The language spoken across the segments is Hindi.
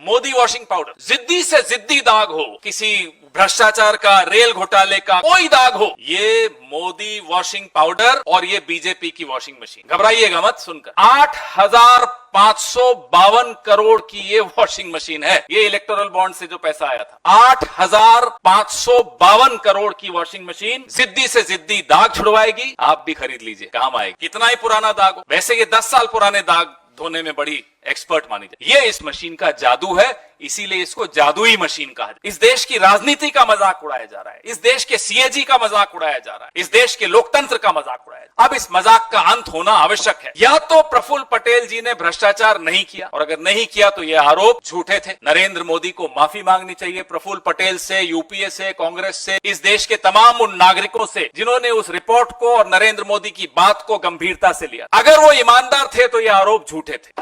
मोदी वॉशिंग पाउडर, जिद्दी से जिद्दी दाग हो, किसी भ्रष्टाचार का, रेल घोटाले का कोई दाग हो, ये मोदी वॉशिंग पाउडर और ये बीजेपी की वॉशिंग मशीन। घबराइएगा मत सुनकर। 8,552 करोड़ की ये वॉशिंग मशीन है। ये इलेक्टोरल बॉन्ड से जो पैसा आया था, 8,552 करोड़ की वॉशिंग मशीन जिद्दी से जिद्दी दाग छुड़वाएगी। आप भी खरीद लीजिए, काम आएगी। कितना ही पुराना दाग हो, वैसे ये 10 साल पुराने दाग धोने में बड़ी एक्सपर्ट मानी जाती है। ये इस मशीन का जादू है, इसीलिए इसको जादुई मशीन कहा जाता है। इस देश की राजनीति का मजाक उड़ाया जा रहा है, इस देश के सीएजी का मजाक उड़ाया जा रहा है, इस देश के लोकतंत्र का मजाक उड़ाया जा रहा है। अब इस मजाक का अंत होना आवश्यक है। या तो प्रफुल्ल पटेल जी ने भ्रष्टाचार नहीं किया, और अगर नहीं किया तो ये आरोप झूठे थे। नरेंद्र मोदी को माफी मांगनी चाहिए प्रफुल्ल पटेल से, यूपीए से, कांग्रेस से, इस देश के तमाम उन नागरिकों से जिन्होंने उस रिपोर्ट को और नरेंद्र मोदी की बात को गंभीरता से लिया। अगर वो ईमानदार थे तो ये आरोप झूठे थे।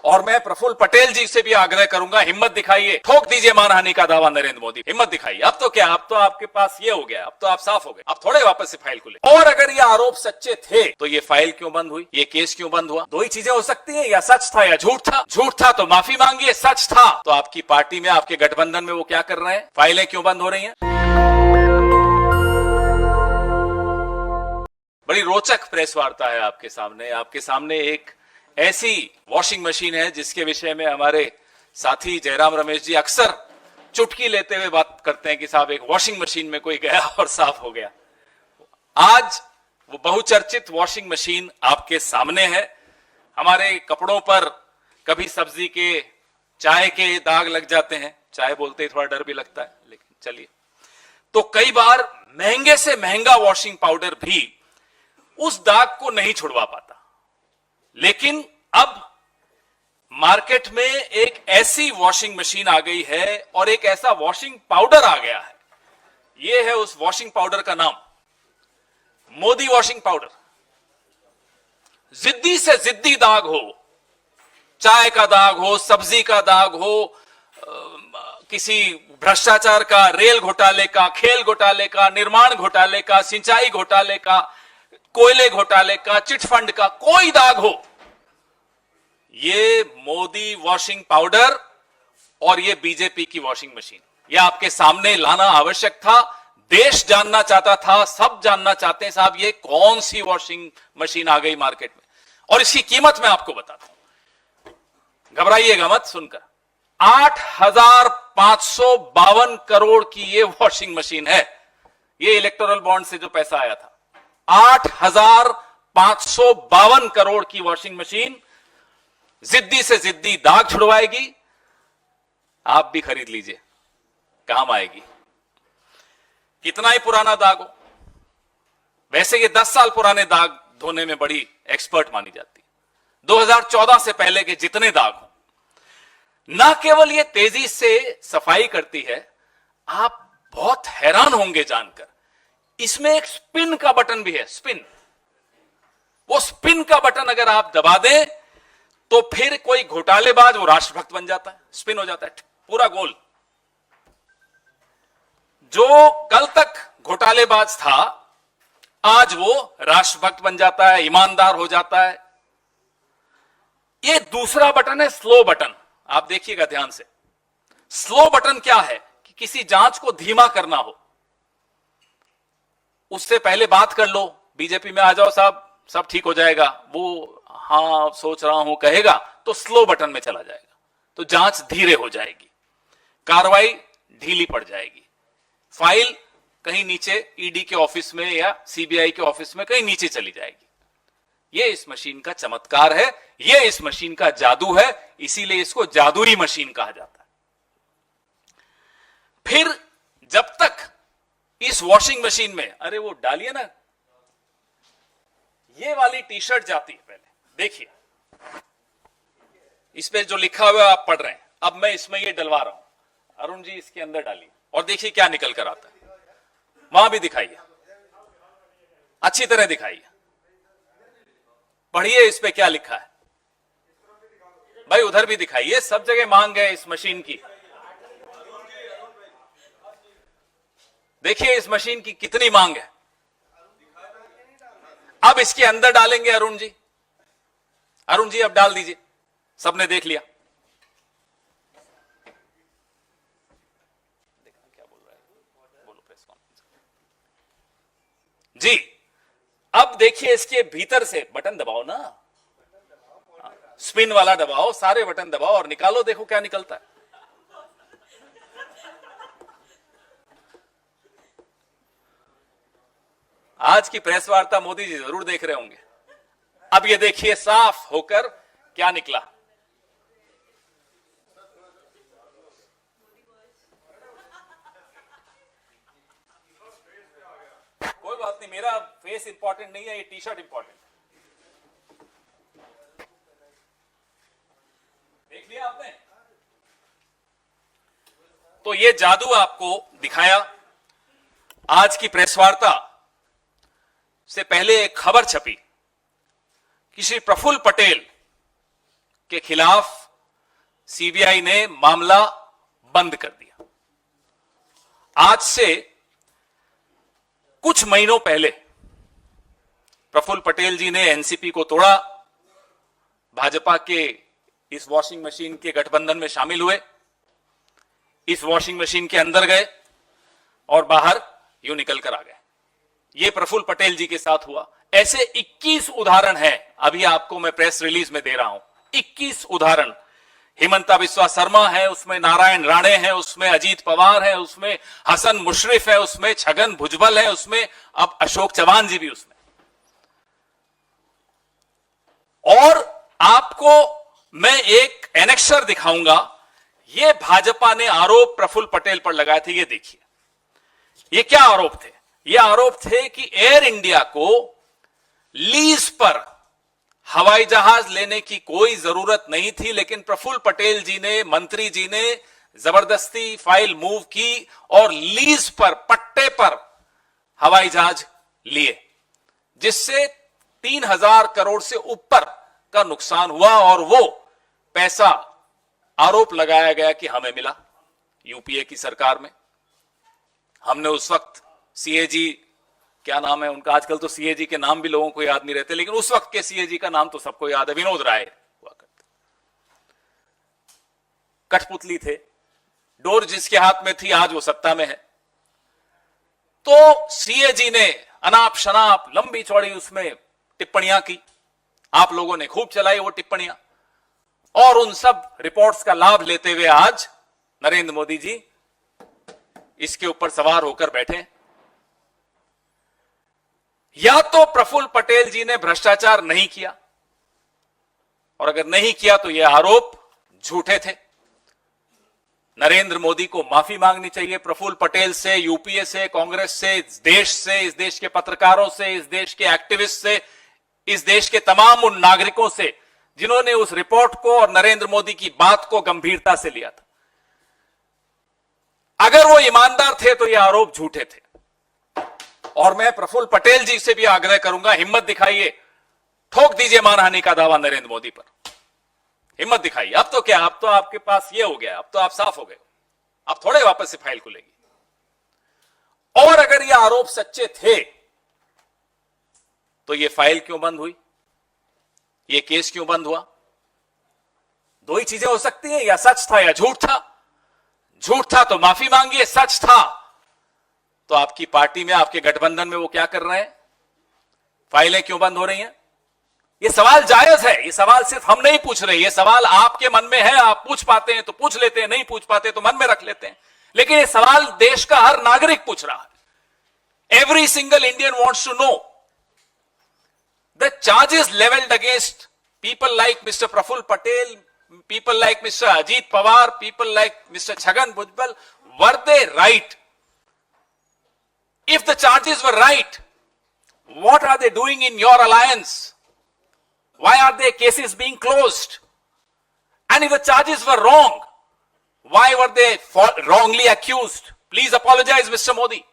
और मैं प्रफुल्ल पटेल जी से भी आग्रह करूंगा, हिम्मत दिखाइए, ठोक दीजिए मानहानि का दावा नरेंद्र मोदी, हिम्मत दिखाइए। अब तो क्या, अब तो आपके पास ये हो गया, अब तो आप साफ हो गए, अब थोड़े वापस से फाइल खुले। और अगर ये आरोप सच्चे थे तो ये फाइल क्यों बंद हुई, ये केस क्यों बंद हुआ? दो ही चीजें हो सकती हैं, या सच था या झूठ था। झूठ था तो माफी मांगिए, सच था तो आपकी पार्टी में, आपके गठबंधन में वो क्या कर रहे हैं, फाइलें क्यों बंद हो रही हैं? बड़ी रोचक प्रेस वार्ता है आपके सामने एक ऐसी वॉशिंग मशीन है जिसके विषय में हमारे साथी जयराम रमेश जी अक्सर चुटकी लेते हुए बात करते हैं कि साहब एक वॉशिंग मशीन में कोई गया और साफ हो गया। आज वो बहुचर्चित वॉशिंग मशीन आपके सामने है। हमारे कपड़ों पर कभी सब्जी के, चाय के दाग लग जाते हैं, चाय बोलते ही थोड़ा डर भी लगता है, लेकिन चलिए, तो कई बार महंगे से महंगा वॉशिंग पाउडर भी उस दाग को नहीं छुड़वा पाता। लेकिन अब मार्केट में एक ऐसी वॉशिंग मशीन आ गई है और एक ऐसा वॉशिंग पाउडर आ गया है। यह है उस वॉशिंग पाउडर का नाम, मोदी वॉशिंग पाउडर। जिद्दी से जिद्दी दाग हो, चाय का दाग हो, सब्जी का दाग हो, किसी भ्रष्टाचार का, रेल घोटाले का, खेल घोटाले का, निर्माण घोटाले का, सिंचाई घोटाले का, कोयले घोटाले का, चिटफंड का, कोई दाग हो, ये मोदी वॉशिंग पाउडर और ये बीजेपी की वॉशिंग मशीन, ये आपके सामने लाना आवश्यक था। देश जानना चाहता था, सब जानना चाहते हैं साहब ये कौन सी वॉशिंग मशीन आ गई मार्केट में, और इसकी कीमत मैं आपको बताता हूं, घबराइएगा मत सुनकर। 8,552 करोड़ की ये वॉशिंग मशीन है। ये इलेक्टोरल बॉन्ड से जो पैसा आया था, 8,552 करोड़ की वॉशिंग मशीन जिद्दी से जिद्दी दाग छुड़वाएगी। आप भी खरीद लीजिए, काम आएगी। कितना ही पुराना दाग हो, वैसे ये 10 साल पुराने दाग धोने में बड़ी एक्सपर्ट मानी जाती है। 2014 से पहले के जितने दाग हो, ना केवल ये तेजी से सफाई करती है, आप बहुत हैरान होंगे जानकर, इसमें एक स्पिन का बटन भी है। स्पिन, वो स्पिन का बटन अगर आप दबा दें तो फिर कोई घोटालेबाज वो राष्ट्रभक्त बन जाता है, स्पिन हो जाता है पूरा गोल। जो कल तक घोटालेबाज था आज वो राष्ट्रभक्त बन जाता है, ईमानदार हो जाता है। ये दूसरा बटन है स्लो बटन, आप देखिएगा ध्यान से। स्लो बटन क्या है कि किसी जांच को धीमा करना हो, उससे पहले बात कर लो, बीजेपी में आ जाओ साहब, सब ठीक हो जाएगा, वो हाँ सोच रहा हूं कहेगा तो स्लो बटन में चला जाएगा, तो जांच धीरे हो जाएगी, कार्रवाई ढीली पड़ जाएगी, फाइल कहीं नीचे ईडी के ऑफिस में या सीबीआई के ऑफिस में कहीं नीचे चली जाएगी। यह इस मशीन का चमत्कार है, यह इस मशीन का जादू है, इसीलिए इसको जादुई मशीन कहा जाता है। फिर जब तक इस वॉशिंग मशीन में, अरे वो डालिए ना, ये वाली टी शर्ट जाती है, पहले देखिए इस पे जो लिखा हुआ है आप पढ़ रहे हैं, अब मैं इसमें ये डलवा रहा हूं, अरुण जी इसके अंदर डालिए और देखिए क्या निकल कर आता है। वहां भी दिखाइए, अच्छी तरह दिखाइए, पढ़िए इस पे क्या लिखा है भाई, उधर भी दिखाइए, सब जगह मांग है इस मशीन की। देखिए इस मशीन की कितनी मांग है। अब इसके अंदर डालेंगे अरुण जी, अरुण जी अब डाल दीजिए, सबने देख लिया। जी, अब देखिए इसके भीतर से बटन दबाओ ना, स्पिन वाला दबाओ, सारे बटन दबाओ और निकालो, देखो क्या निकलता है। आज की प्रेस वार्ता मोदी जी जरूर देख रहे होंगे। अब ये देखिए साफ होकर क्या निकला। कोई बात नहीं, मेरा फेस इंपॉर्टेंट नहीं है, ये टी शर्ट इंपॉर्टेंट। देख लिया आपने? तो ये जादू आपको दिखाया। आज की प्रेस वार्ता से पहले एक खबर छपी कि श्री प्रफुल्ल पटेल के खिलाफ सीबीआई ने मामला बंद कर दिया। आज से कुछ महीनों पहले प्रफुल्ल पटेल जी ने एनसीपी को तोड़ा, भाजपा के इस वॉशिंग मशीन के गठबंधन में शामिल हुए, इस वॉशिंग मशीन के अंदर गए और बाहर यूं निकल कर आ गए। ये प्रफुल्ल पटेल जी के साथ हुआ। ऐसे 21 उदाहरण हैं, अभी आपको मैं प्रेस रिलीज में दे रहा हूं। 21 उदाहरण। हिमंता बिस्वा शर्मा है उसमें, नारायण राणे है उसमें, अजीत पवार है उसमें, हसन मुशर्रफ है उसमें, छगन भुजबल है उसमें, अब अशोक चौहान जी भी उसमें। और आपको मैं एक एनेक्सर दिखाऊंगा। यह भाजपा ने आरोप प्रफुल्ल पटेल पर लगाए थे। ये देखिए, ये क्या आरोप थे? ये आरोप थे कि एयर इंडिया को लीज पर हवाई जहाज लेने की कोई जरूरत नहीं थी, लेकिन प्रफुल्ल पटेल जी ने, मंत्री जी ने जबरदस्ती फाइल मूव की और लीज पर, पट्टे पर हवाई जहाज लिए, जिससे 3,000 करोड़ से ऊपर का नुकसान हुआ। और वो पैसा आरोप लगाया गया कि हमें मिला यूपीए की सरकार में। हमने उस वक्त सीएजी, क्या नाम है उनका, आजकल तो सीएजी के नाम भी लोगों को याद नहीं रहते, लेकिन उस वक्त के सीएजी का नाम तो सबको याद है, विनोद राय हुआ करते। कठपुतली थे, डोर जिसके हाथ में थी आज वो सत्ता में है। तो सीएजी ने अनाप शनाप लंबी चौड़ी उसमें टिप्पणियां की, आप लोगों ने खूब चलाई वो टिप्पणियां, और उन सब रिपोर्ट्स का लाभ लेते हुए आज नरेंद्र मोदी जी इसके ऊपर सवार होकर बैठे। या तो प्रफुल्ल पटेल जी ने भ्रष्टाचार नहीं किया, और अगर नहीं किया तो ये आरोप झूठे थे। नरेंद्र मोदी को माफी मांगनी चाहिए प्रफुल्ल पटेल से, यूपीए से, कांग्रेस से, इस देश के पत्रकारों से, इस देश के एक्टिविस्ट से, इस देश के तमाम उन नागरिकों से जिन्होंने उस रिपोर्ट को और नरेंद्र मोदी की बात को गंभीरता से लिया था। अगर वो ईमानदार थे तो ये आरोप झूठे थे। और मैं प्रफुल्ल पटेल जी से भी आग्रह करूंगा, हिम्मत दिखाइए, ठोक दीजिए मानहानि का दावा नरेंद्र मोदी पर, हिम्मत दिखाइए। अब तो क्या, अब तो आपके पास ये हो गया, अब तो आप साफ हो गए, अब थोड़े वापस से फाइल खुलेगी। और अगर ये आरोप सच्चे थे तो ये फाइल क्यों बंद हुई, ये केस क्यों बंद हुआ? दो ही चीजें हो सकती हैं, या सच था या झूठ था। झूठ था तो माफी मांगिए, सच था तो आपकी पार्टी में, आपके गठबंधन में वो क्या कर रहे हैं, फाइलें क्यों बंद हो रही हैं? ये सवाल जायज है, ये सवाल सिर्फ हम नहीं पूछ रहे, ये सवाल आपके मन में है, आप पूछ पाते हैं तो पूछ लेते हैं, नहीं पूछ पाते तो मन में रख लेते हैं, लेकिन ये सवाल देश का हर नागरिक पूछ रहा है। Every single Indian wants to know the charges levelled against people like mister Praful Patel, people like Mr. Ajit Pawar, people like Mr. Chhagan Bhujbal, were they right? If the charges were right, what are they doing in your alliance? Why are their cases being closed? And if the charges were wrong, why were they wrongly accused? Please apologize, Mr. Modi.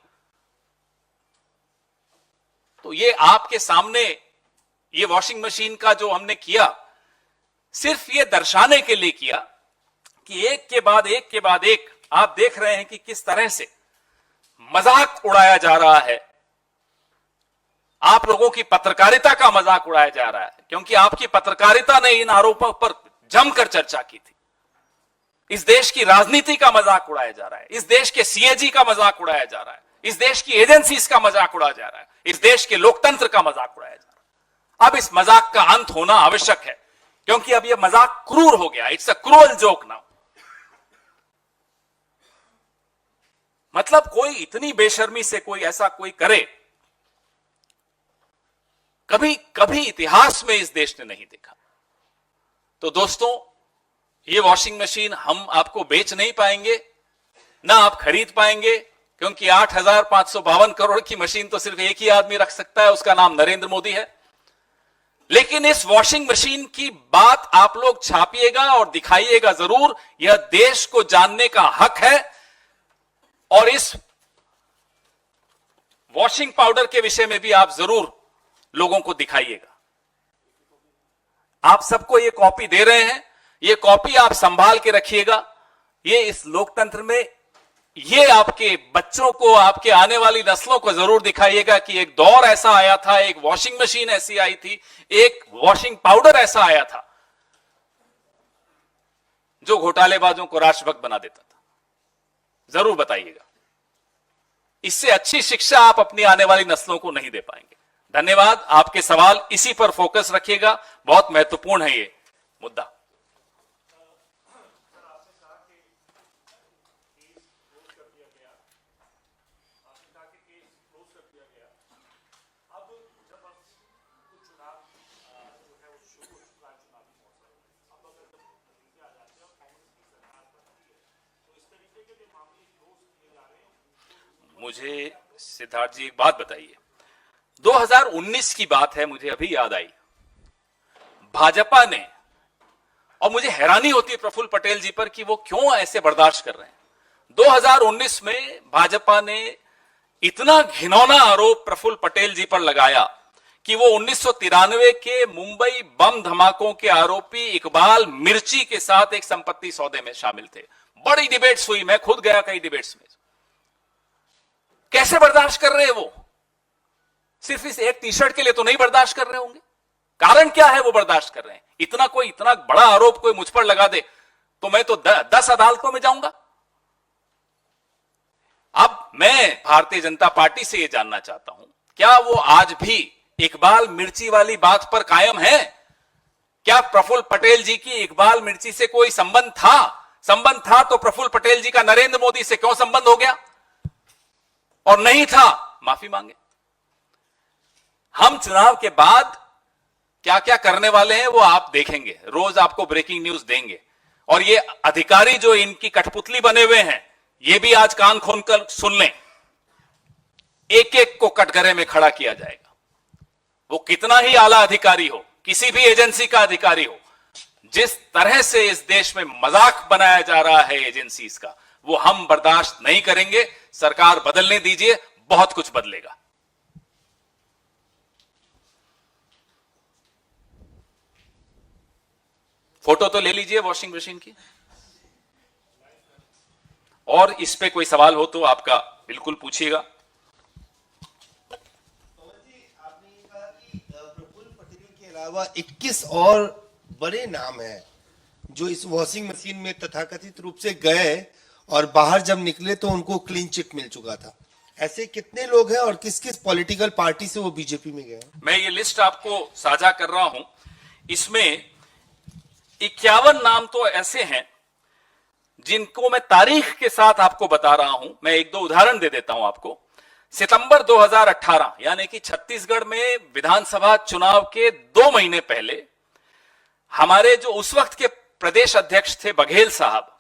तो ये आपके सामने ये वॉशिंग मशीन का जो हमने किया, सिर्फ ये दर्शाने के लिए किया कि एक के बाद एक के बाद एक आप देख रहे हैं कि किस तरह से मजाक उड़ाया जा रहा है, आप लोगों की पत्रकारिता का मजाक उड़ाया जा रहा है, क्योंकि आपकी पत्रकारिता ने इन आरोपों पर जमकर चर्चा की थी। इस देश की राजनीति का मजाक उड़ाया जा रहा है, इस देश के सीएजी का मजाक उड़ाया जा रहा है, इस देश की एजेंसीज का मजाक उड़ाया जा रहा है, इस देश के लोकतंत्र का मजाक उड़ाया जा रहा है। अब इस मजाक का अंत होना आवश्यक है, क्योंकि अब यह मजाक क्रूर हो गया। It's a cruel joke now. मतलब कोई इतनी बेशर्मी से कोई ऐसा कोई करे, कभी कभी इतिहास में इस देश ने नहीं देखा। तो दोस्तों, ये वॉशिंग मशीन हम आपको बेच नहीं पाएंगे, ना आप खरीद पाएंगे, क्योंकि 8,552 करोड़ की मशीन तो सिर्फ एक ही आदमी रख सकता है, उसका नाम नरेंद्र मोदी है। लेकिन इस वॉशिंग मशीन की बात आप लोग छापिएगा और दिखाइएगा जरूर, यह देश को जानने का हक है। और इस वॉशिंग पाउडर के विषय में भी आप जरूर लोगों को दिखाइएगा। आप सबको ये कॉपी दे रहे हैं, ये कॉपी आप संभाल के रखिएगा। ये इस लोकतंत्र में, ये आपके बच्चों को, आपके आने वाली नस्लों को जरूर दिखाइएगा कि एक दौर ऐसा आया था, एक वॉशिंग मशीन ऐसी आई थी, एक वॉशिंग पाउडर ऐसा आया था जो घोटालेबाजों को राष्ट्रभक्त बना देता था। जरूर बताइएगा। इससे अच्छी शिक्षा आप अपनी आने वाली नस्लों को नहीं दे पाएंगे। धन्यवाद। आपके सवाल इसी पर फोकस रखिएगा, बहुत महत्वपूर्ण है ये मुद्दा। मुझे सिद्धार्थ जी एक बात बताइए, 2019 की बात है, मुझे अभी याद आई। भाजपा ने, और मुझे हैरानी होती है प्रफुल्ल पटेल जी पर कि वो क्यों ऐसे बर्दाश्त कर रहे हैं। 2019 में भाजपा ने इतना घिनौना आरोप प्रफुल्ल पटेल जी पर लगाया कि वो 1993 के मुंबई बम धमाकों के आरोपी इकबाल मिर्ची के साथ एक संपत्ति सौदे में शामिल थे। बड़ी डिबेट्स हुई, मैं खुद गया कई डिबेट्स में। कैसे बर्दाश्त कर रहे हैं वो? सिर्फ इस एक टी शर्ट के लिए तो नहीं बर्दाश्त कर रहे होंगे। कारण क्या है वो बर्दाश्त कर रहे हैं? इतना बड़ा आरोप कोई मुझ पर लगा दे तो मैं तो 10 अदालतों में जाऊंगा। अब मैं भारतीय जनता पार्टी से यह जानना चाहता हूं, क्या वो आज भी इकबाल मिर्ची वाली बात पर कायम है? क्या प्रफुल्ल पटेल जी की इकबाल मिर्ची से कोई संबंध था? संबंध था तो प्रफुल्ल पटेल जी का नरेंद्र मोदी से क्यों संबंध हो गया? और नहीं था, माफी मांगे। हम चुनाव के बाद क्या क्या करने वाले हैं वो आप देखेंगे, रोज आपको ब्रेकिंग न्यूज देंगे। और ये अधिकारी जो इनकी कठपुतली बने हुए हैं, ये भी आज कान खोलकर सुन लें, एक एक को कटघरे में खड़ा किया जाएगा। वो कितना ही आला अधिकारी हो, किसी भी एजेंसी का अधिकारी हो, जिस तरह से इस देश में मजाक बनाया जा रहा है एजेंसीज का, वो हम बर्दाश्त नहीं करेंगे। सरकार बदलने दीजिए, बहुत कुछ बदलेगा। फोटो तो ले लीजिए वॉशिंग मशीन की, और इस पे कोई सवाल हो तो आपका बिल्कुल पूछिएगा। आपने कहा कि प्रफुल्ल पटेल के अलावा 21 और बड़े नाम हैं जो इस वॉशिंग मशीन में तथाकथित रूप से गए और बाहर जब निकले तो उनको क्लीन चिट मिल चुका था। ऐसे कितने लोग हैं और किस किस पॉलिटिकल पार्टी से वो बीजेपी में गए? मैं ये लिस्ट आपको साझा कर रहा हूं। इसमें 51 नाम तो ऐसे हैं जिनको मैं तारीख के साथ आपको बता रहा हूं। मैं एक दो उदाहरण दे देता हूं आपको। सितंबर 2018 यानी कि छत्तीसगढ़ में विधानसभा चुनाव के 2 महीने पहले हमारे जो उस वक्त के प्रदेश अध्यक्ष थे बघेल साहब,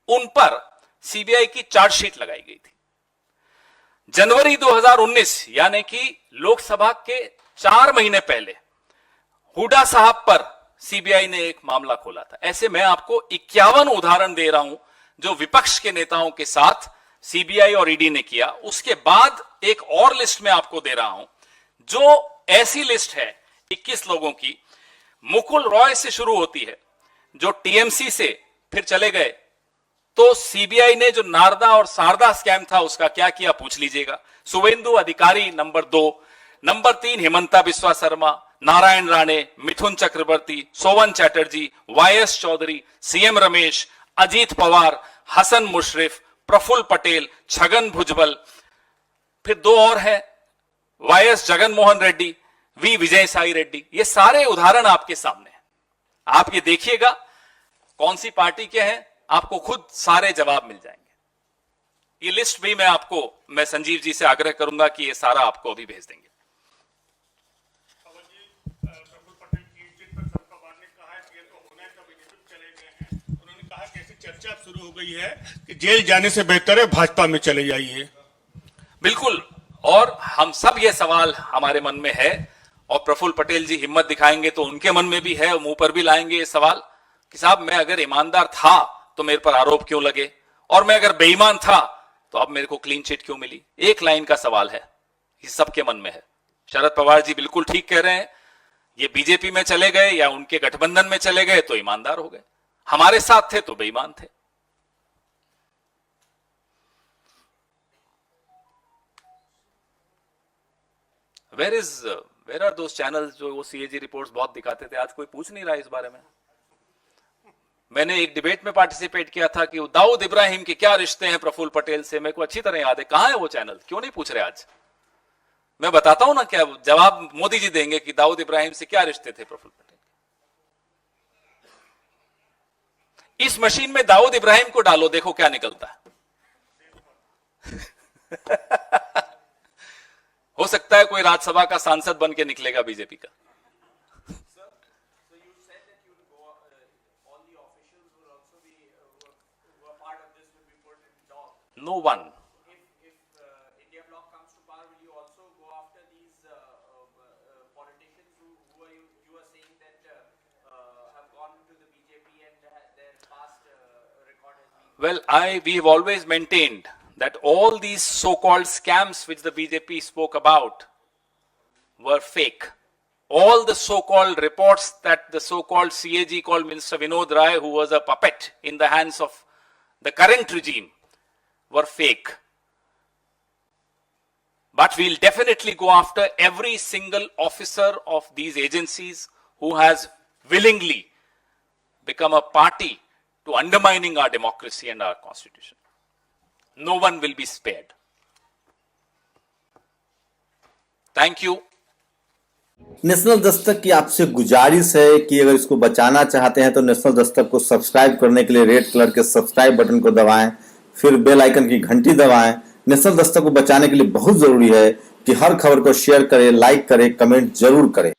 उन पर सीबीआई की चार्जशीट लगाई गई थी। जनवरी 2019 यानी कि लोकसभा के 4 महीने पहले हुड्डा साहब पर सीबीआई ने एक मामला खोला था। ऐसे मैं आपको 51 उदाहरण दे रहा हूं जो विपक्ष के नेताओं के साथ सीबीआई और ईडी ने किया। उसके बाद एक और लिस्ट में आपको दे रहा हूं जो ऐसी लिस्ट है 21 लोगों की। मुकुल रॉय से शुरू होती है जो टीएमसी से फिर चले गए, तो सीबीआई ने जो नारदा और शारदा स्कैम था उसका क्या किया पूछ लीजिएगा। शुभेंदु अधिकारी नंबर 2, नंबर 3 हिमंता बिस्वा शर्मा, नारायण राणे, मिथुन चक्रवर्ती, सोवन चैटर्जी, वाईएस चौधरी, सीएम रमेश, अजीत पवार, हसन मुशरिफ, प्रफुल्ल पटेल, छगन भुजबल, फिर दो और हैं, वाईएस जगन मोहन रेड्डी, वी विजय साई रेड्डी। ये सारे उदाहरण आपके सामने हैं, आप ये देखिएगा कौन सी पार्टी के हैं, आपको खुद सारे जवाब मिल जाएंगे। ये लिस्ट भी मैं संजीव जी से आग्रह करूंगा कि ये सारा आपको अभी भेज देंगे। प्रफुल्ल पटेल की जिन पर शरद पवार ने कहा है कि ये तो होना है, तो बीजेपी में चले गए हैं। उन्होंने कहा कि ऐसी चर्चा शुरू हो गई है कि जेल जाने से बेहतर है भाजपा में चले जाइए। बिल्कुल, और हम सब ये सवाल हमारे मन में है, और प्रफुल्ल पटेल जी हिम्मत दिखाएंगे तो उनके मन में भी है, और मुंह पर भी लाएंगे ये सवाल कि साहब मैं अगर ईमानदार था तो मेरे पर आरोप क्यों लगे, और मैं अगर बेईमान था तो अब मेरे को क्लीन चिट क्यों मिली। एक लाइन का सवाल है, ये सबके मन में है। शरद पवार जी बिल्कुल ठीक कह रहे हैं, ये बीजेपी में चले गए या उनके गठबंधन में चले गए तो ईमानदार हो गए, हमारे साथ थे तो बेईमान थे। वेयर आर दोस चैनल्स जो वो सीएजी रिपोर्ट्स बहुत दिखाते थे, आज कोई पूछ नहीं रहा इस बारे में। मैंने एक डिबेट में पार्टिसिपेट किया था कि दाऊद इब्राहिम के क्या रिश्ते हैं प्रफुल्ल पटेल से, मेरे को अच्छी तरह याद है। कहां है वो चैनल, क्यों नहीं पूछ रहे आज? मैं बताता हूं ना, क्या जवाब मोदी जी देंगे कि दाऊद इब्राहिम से क्या रिश्ते थे प्रफुल्ल पटेल। इस मशीन में दाऊद इब्राहिम को डालो, देखो क्या निकलता है। हो सकता है कोई राज्यसभा का सांसद बन के निकलेगा बीजेपी का। No one. If India bloc comes to power, will you also go after these politicians who you are saying that have gone to the BJP and their past record has been? Well, we have always maintained that all these so-called scams which the BJP spoke about were fake. All the so-called reports that the so-called CAG called Minister Vinod Rai, who was a puppet in the hands of the current regime, were fake. But we'll definitely go after every single officer of these agencies who has willingly become a party to undermining our democracy and our constitution. No one will be spared. Thank you. National Dastak की आपसे गुजारिश है कि अगर इसको बचाना चाहते हैं तो नेशनल दस्तक को सब्सक्राइब करने के लिए रेड कलर के सब्सक्राइब बटन को दबाएं, फिर बेल आइकन की घंटी दबाएं। नेशनल दस्तक को बचाने के लिए बहुत जरूरी है कि हर खबर को शेयर करें, लाइक करें, कमेंट जरूर करें।